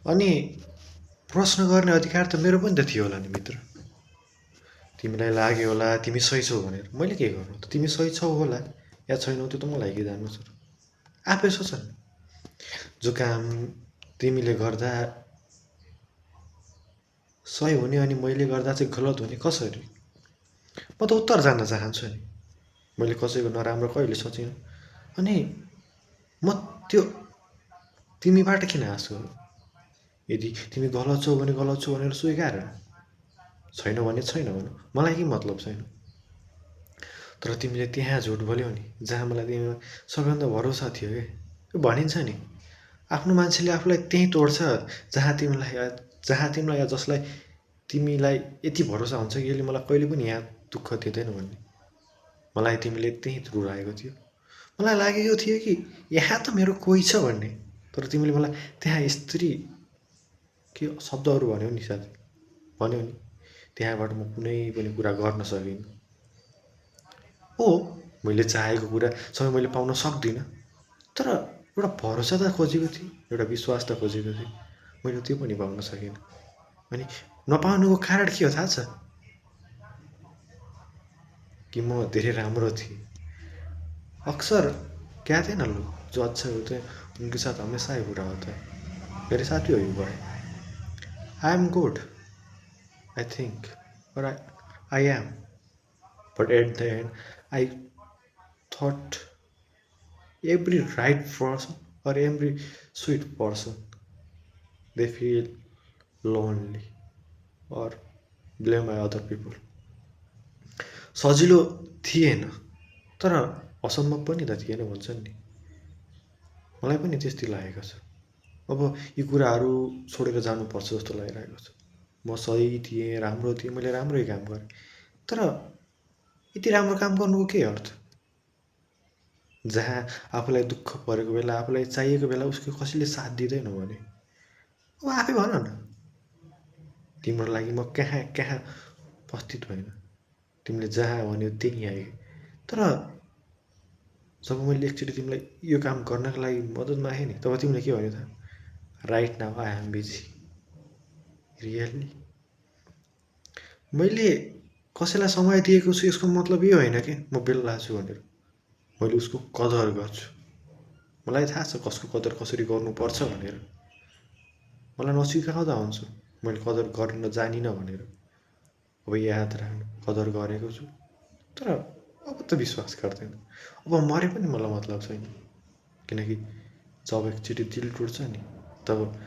अनि प्रश्न गर्ने अधिकार त मेरो पनि त थियो होला नि मित्र। तिमीलाई लाग्यो होला तिमी सही छौ भनेर, मैले के गर्नु त? तिमी सही छौ होला या छैनौ त्यो त मलाई के जान्नु छ? आफै सोच न, जो काम तिमीले गर्दा सही हुने अनि मैले गर्दा चाहिँ गलत हुने कसरी? म त उत्तर जान्न चाहन्छु नि। मैले कसैको नराम्रो कहिले सोचिनँ अनि म त्यो तिमीबाट किन आशा हो? यदि तिमी गलत छौ भने गलत छौ भनेर स्वीकार छैन भने छैन भन, मलाई के मतलब छैन। तर तिमीले त्यहाँ झुट बोल्यौ नि जहाँ मलाई तिमीमा सबैभन्दा भरोसा थियो के। भनिन्छ नि आफ्नो मान्छेले आफूलाई त्यहीँ तोड्छ जहाँ तिमीलाई या जसलाई तिमीलाई यति भरोसा हुन्छ कि यसले मलाई कहिले पनि यहाँ दुःख दिँदैन भन्ने। मलाई तिमीले त्यहीँ रुराएको थियो। मलाई लागेको थियो कि यहाँ त मेरो कोही छ भन्ने, तर तिमीले मलाई त्यहाँ स्त्री के शब्दहरू भन्यौ नि साथी, भन्यौ नि, त्यहाँबाट म कुनै पनि कुरा गर्न सकिनँ। हो, मैले चाहेको कुरा सबै मैले पाउन सक्दिनँ, तर एउटा भरोसा त खोजेको थिएँ, एउटा विश्वास त खोजेको थिएँ। मैले त्यो पनि पाउन सकिनँ। अनि नपाउनुको कारण के हो थाहा छ? कि म धेरै राम्रो थिएँ। अक्सर कहते हैं ना लोग, जो अच्छे होते हैं उनके साथ हमेशा ही बुरा होता है। मेरे साथ भी वही हुआ है। I am good, I think, और I am, but at the end I thought every right person or every sweet person they feel lonely or blame by other people. सजिलो थिएन तर असम्भव पनि त थिएन भन्छन् नि। मलाई पनि त्यस्तै लागेको छ। अब यी कुराहरू छोडेर जानुपर्छ जस्तो लागिरहेको छ। म सही थिएँ, राम्रो थिएँ, मैले राम्रै काम गरेँ, तर यति राम्रो काम गर्नुको के अर्थ? जहाँ आफूलाई दुःख परेको बेला, आफूलाई चाहिएको बेला उसको कसैले साथ दिँदैन भने अब आफै भन न, तिम्रो लागि म कहाँ कहाँ उपस्थित भएन, तिमीले जहाँ भन्यो त्यहीँ आएँ। तर जब मैले एकचोटि तिमीलाई यो काम गर्नको लागि मद्दत मागेँ नि, तब तिमीले के भन्यो त? Right now I am busy. Really? मैले कसैलाई समय दिएको छु यसको मतलब यो होइन कि म बेल्ला छु भनेर। मैले उसको कदर गर्छु। मलाई थाहा छ कसको कदर कसरी गर्नुपर्छ भनेर। मलाई नसिकाउँदा हुन्छ मैले कदर गर्न जानिनँ भनेर। अब याद राख्नु, कदर गरेको छु, तर अब त विश्वास गर्दैन। अब मरे पनि मलाई मतलब छैन, किनकि जब एकचोटि दिल टुट्छ नि तब